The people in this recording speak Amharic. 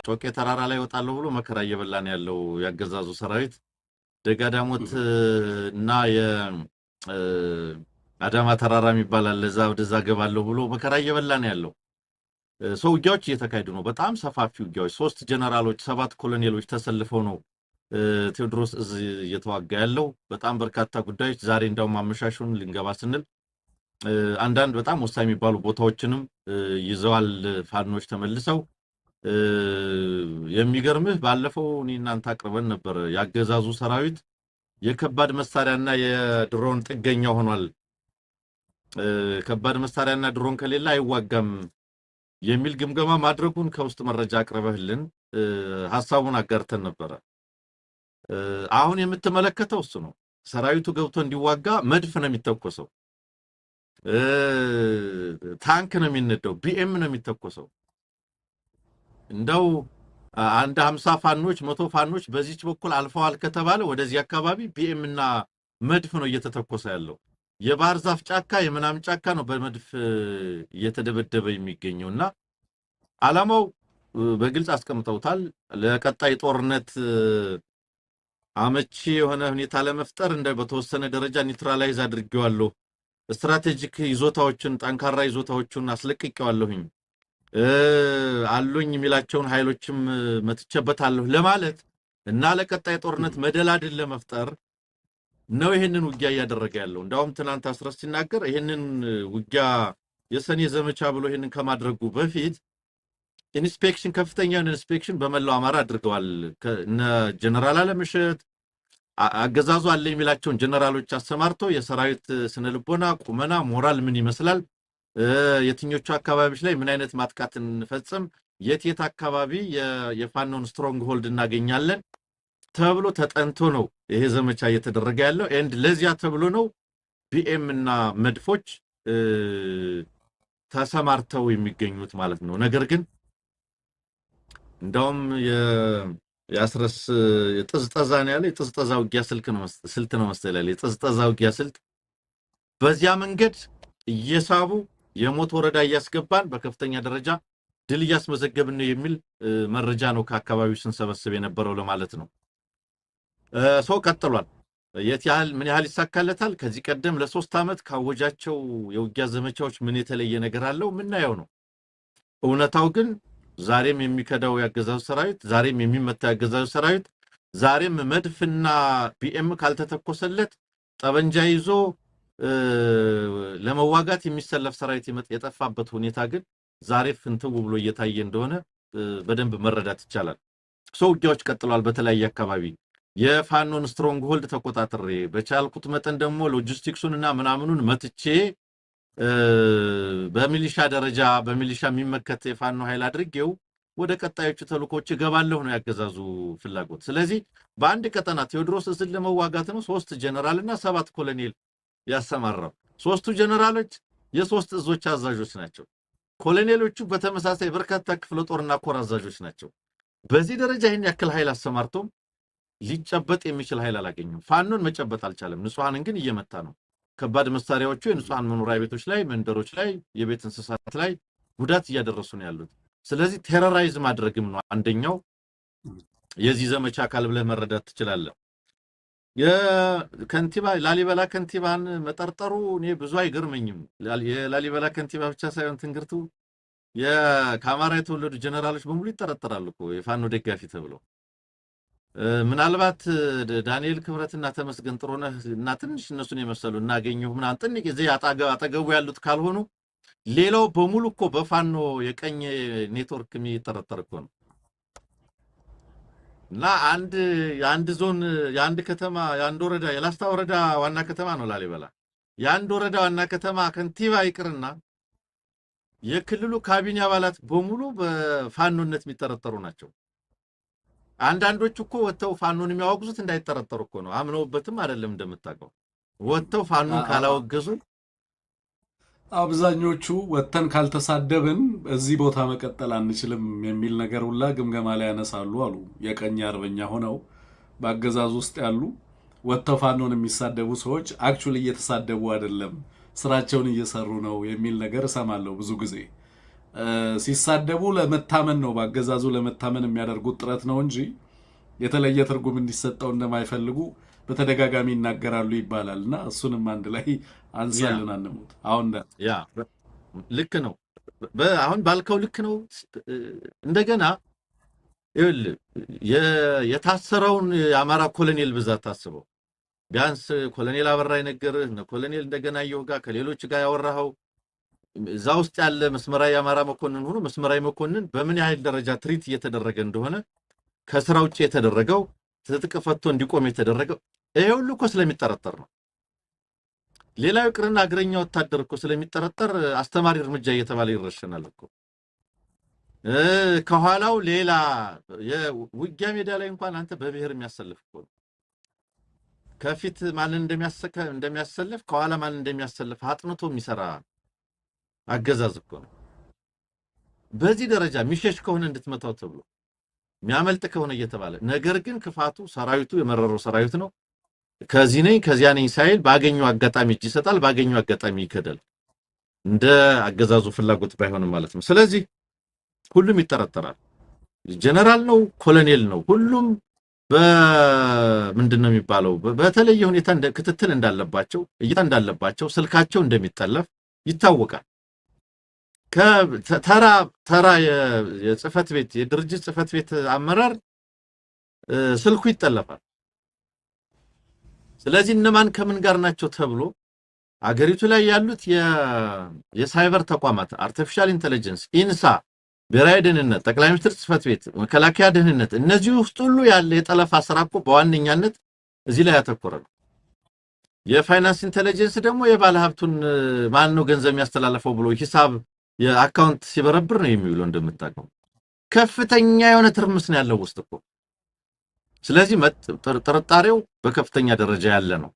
ጮቄ ተራራ ላይ ወጣለሁ ብሎ መከራ እየበላ ነው ያለው ያገዛዙ ሰራዊት። ደጋዳሞት እና አዳማ ተራራ የሚባል አለ እዛ ወደዛ ገባለሁ ብሎ መከራ እየበላ ነው ያለው። ሰው ውጊያዎች እየተካሄዱ ነው። በጣም ሰፋፊ ውጊያዎች 3 ጀነራሎች 7 ኮሎኔሎች ተሰልፈው ነው ቴዎድሮስ እየተዋጋ ያለው። በጣም በርካታ ጉዳዮች ዛሬ እንዳውም አመሻሹን ልንገባ ስንል አንዳንድ በጣም ወሳኝ የሚባሉ ቦታዎችንም ይዘዋል ፋኖች ተመልሰው። የሚገርምህ ባለፈው እኔ እናንተ አቅርበን ነበር ያገዛዙ ሰራዊት የከባድ መሳሪያና የድሮን ጥገኛ ሆኗል። ከባድ መሳሪያና ድሮን ከሌለ አይዋጋም የሚል ግምገማ ማድረጉን ከውስጥ መረጃ አቅርበህልን ሐሳቡን አጋርተን ነበር። አሁን የምትመለከተው እሱ ነው። ሰራዊቱ ገብቶ እንዲዋጋ መድፍ ነው የሚተኮሰው፣ ታንክ ነው የሚነደው፣ ቢኤም ነው የሚተኮሰው። እንደው አንድ 50 ፋኖች 100 ፋኖች በዚህች በኩል አልፈዋል ከተባለ ወደዚህ አካባቢ ቢኤም እና መድፍ ነው እየተተኮሰ ያለው። የባህር ዛፍ ጫካ የምናምን ጫካ ነው በመድፍ እየተደበደበ የሚገኘውና ዓላማው በግልጽ አስቀምጠውታል። ለቀጣይ ጦርነት አመቺ የሆነ ሁኔታ ለመፍጠር እንደ በተወሰነ ደረጃ ኒውትራላይዝ አድርጌዋለሁ፣ ስትራቴጂክ ይዞታዎችን ጠንካራ ይዞታዎችን አስለቅቄዋለሁኝ፣ አሉኝ የሚላቸውን ኃይሎችም መትቸበታለሁ ለማለት እና ለቀጣይ ጦርነት መደላድል ለመፍጠር ነው ይሄንን ውጊያ እያደረገ ያለው። እንዳውም ትናንት አስረስ ሲናገር ይሄንን ውጊያ የሰኔ ዘመቻ ብሎ ይሄንን ከማድረጉ በፊት ኢንስፔክሽን ከፍተኛ ኢንስፔክሽን በመላው አማራ አድርገዋል። እነ ጀነራል አለምሸት አገዛዙ አለ የሚላቸውን ጀነራሎች አሰማርቶ የሰራዊት ስነልቦና ቁመና ሞራል ምን ይመስላል፣ የትኞቹ አካባቢዎች ላይ ምን አይነት ማጥቃት እንፈጽም፣ የት አካባቢ የፋኖን ስትሮንግ ሆልድ እናገኛለን ተብሎ ተጠንቶ ነው ይሄ ዘመቻ እየተደረገ ያለው። ኤንድ ለዚያ ተብሎ ነው ቢኤም እና መድፎች ተሰማርተው የሚገኙት ማለት ነው። ነገር ግን እንደውም ያስረስ የጥዝጠዛ ነው ያለ የጥዝጠዛ ውጊያ ስልት ነው መሰለኝ። የጥዝጠዛ ውጊያ ስልት በዚያ መንገድ እየሳቡ የሞት ወረዳ እያስገባን በከፍተኛ ደረጃ ድል እያስመዘገብን ነው የሚል መረጃ ነው ከአካባቢው ስንሰበስብ የነበረው ለማለት ነው። ሰው ቀጥሏል። ምን ያህል ይሳካለታል? ከዚህ ቀደም ለ3 ዓመት ካወጃቸው የውጊያ ዘመቻዎች ምን የተለየ ነገር አለው? ምናየው ነው። እውነታው ግን ዛሬም የሚከዳው ያገዛዙ ሰራዊት፣ ዛሬም የሚመታው ያገዛዙ ሰራዊት፣ ዛሬም መድፍና ቢኤም ካልተተኮሰለት ጠበንጃ ይዞ ለመዋጋት የሚሰለፍ ሰራዊት የጠፋበት ሁኔታ ግን ዛሬ ፍንትው ብሎ እየታየ እንደሆነ በደንብ መረዳት ይቻላል። ሰው ውጊያዎች ቀጥሏል በተለያየ አካባቢ። የፋኖን ስትሮንግ ሆልድ ተቆጣጥሬ በቻልኩት መጠን ደግሞ ሎጂስቲክሱንና ምናምኑን መትቼ በሚሊሻ ደረጃ በሚሊሻ የሚመከት የፋኖ ኃይል አድርጌው ወደ ቀጣዮቹ ተልኮች ገባለሁ ነው ያገዛዙ ፍላጎት። ስለዚህ በአንድ ቀጠና ቴዎድሮስ እዝን ለመዋጋት ነው 3 ጀነራል እና 7 ኮሎኔል ያሰማራው። 3ቱ ጀነራሎች የ3 እዞች አዛዦች ናቸው። ኮሎኔሎቹ በተመሳሳይ በርካታ ክፍለ ጦርና ኮር አዛዦች ናቸው። በዚህ ደረጃ ይህን ያክል ኃይል አሰማርቶም ሊጨበጥ የሚችል ኃይል አላገኘም። ፋኖን መጨበጥ አልቻለም። ንጹሃንን ግን እየመታ ነው። ከባድ መሳሪያዎቹ የንጹሃን መኖሪያ ቤቶች ላይ፣ መንደሮች ላይ፣ የቤት እንስሳት ላይ ጉዳት እያደረሱ ነው ያሉት። ስለዚህ ቴሮራይዝ ማድረግም ነው አንደኛው የዚህ ዘመቻ አካል ብለህ መረዳት ትችላለህ። የከንቲባ ላሊበላ ከንቲባን መጠርጠሩ እኔ ብዙ አይገርመኝም። የላሊበላ ከንቲባ ብቻ ሳይሆን ትንግርቱ ከአማራ የተወለዱ ጀነራሎች በሙሉ ይጠረጠራሉ እኮ የፋኖ ደጋፊ ተብለው። ምናልባት ዳንኤል ክብረትና ተመስገን ጥሩነህ እና ትንሽ እነሱን የመሰሉ እናገኘው ምናምን ጥንቅ ጊዜ አጠገቡ ያሉት ካልሆኑ ሌላው በሙሉ እኮ በፋኖ የቀኝ ኔትወርክ የሚጠረጠር እኮ ነው። እና የአንድ ዞን የአንድ ከተማ የአንድ ወረዳ የላስታ ወረዳ ዋና ከተማ ነው ላሊበላ። የአንድ ወረዳ ዋና ከተማ ከንቲባ ይቅርና የክልሉ ካቢኔ አባላት በሙሉ በፋኖነት የሚጠረጠሩ ናቸው። አንዳንዶቹ እኮ ወጥተው ፋኖን የሚያወግዙት እንዳይጠረጠሩ እኮ ነው። አምነውበትም አይደለም እንደምታውቀው ወጥተው ፋኖን ካላወገዙ አብዛኞቹ ወጥተን ካልተሳደብን እዚህ ቦታ መቀጠል አንችልም የሚል ነገር ሁላ ግምገማ ላይ ያነሳሉ አሉ። የቀኝ አርበኛ ሆነው በአገዛዙ ውስጥ ያሉ ወጥተው ፋኖን የሚሳደቡ ሰዎች አክቹሊ እየተሳደቡ አይደለም ስራቸውን እየሰሩ ነው የሚል ነገር እሰማለሁ ብዙ ጊዜ። ሲሳደቡ ለመታመን ነው፣ በአገዛዙ ለመታመን የሚያደርጉት ጥረት ነው እንጂ የተለየ ትርጉም እንዲሰጠው እንደማይፈልጉ በተደጋጋሚ ይናገራሉ ይባላል። እና እሱንም አንድ ላይ አንሳልን አንሙት። አሁን ያ ልክ ነው። አሁን ባልከው ልክ ነው። እንደገና ይኸውልህ የታሰረውን የአማራ ኮሎኔል ብዛት ታስበው። ቢያንስ ኮሎኔል አበራ የነገርህ እነ ኮሎኔል እንደገና እየወጋ ከሌሎች ጋር ያወራኸው እዛ ውስጥ ያለ መስመራዊ የአማራ መኮንን ሆኖ መስመራዊ መኮንን በምን ያህል ደረጃ ትሪት እየተደረገ እንደሆነ ከስራ ውጭ የተደረገው ትጥቅ ፈቶ እንዲቆም የተደረገው ይሄ ሁሉ እኮ ስለሚጠረጠር ነው። ሌላው ይቅርና እግረኛ ወታደር እኮ ስለሚጠረጠር አስተማሪ እርምጃ እየተባለ ይረሸናል እኮ። ከኋላው ሌላ የውጊያ ሜዳ ላይ እንኳን አንተ በብሔር የሚያሰልፍ እኮ ነው። ከፊት ማንን እንደሚያሰልፍ ከኋላ ማንን እንደሚያሰልፍ አጥንቶ የሚሰራ አገዛዝ እኮ ነው። በዚህ ደረጃ የሚሸሽ ከሆነ እንድትመታው ተብሎ የሚያመልጥ ከሆነ እየተባለ ነገር ግን ክፋቱ ሰራዊቱ የመረረው ሰራዊት ነው። ከዚህ ነኝ ከዚያ ነኝ ሳይል ባገኘው አጋጣሚ እጅ ይሰጣል፣ ባገኘው አጋጣሚ ይከዳል። እንደ አገዛዙ ፍላጎት ባይሆንም ማለት ነው። ስለዚህ ሁሉም ይጠረጠራል። ጀነራል ነው፣ ኮሎኔል ነው፣ ሁሉም በምንድነው የሚባለው በተለየ ሁኔታ ክትትል እንዳለባቸው እይታ እንዳለባቸው ስልካቸው እንደሚጠለፍ ይታወቃል። ተራ የጽህፈት ቤት የድርጅት ጽህፈት ቤት አመራር ስልኩ ይጠለፋል። ስለዚህ እነማን ከምን ጋር ናቸው ተብሎ አገሪቱ ላይ ያሉት የሳይበር ተቋማት አርቲፊሻል ኢንተለጀንስ፣ ኢንሳ፣ ብሔራዊ ደህንነት፣ ጠቅላይ ሚኒስትር ጽህፈት ቤት፣ መከላከያ ደህንነት እነዚህ ውስጥ ሁሉ ያለ የጠለፋ ስራ እኮ በዋነኛነት እዚህ ላይ ያተኮረ ነው። የፋይናንስ ኢንተለጀንስ ደግሞ የባለ ሀብቱን ማን ነው ገንዘብ የሚያስተላልፈው ብሎ ሂሳብ የአካውንት ሲበረብር ነው የሚውለው። እንደምታውቀው ከፍተኛ የሆነ ትርምስ ነው ያለው ውስጥ እኮ። ስለዚህ ጥርጣሬው በከፍተኛ ደረጃ ያለ ነው።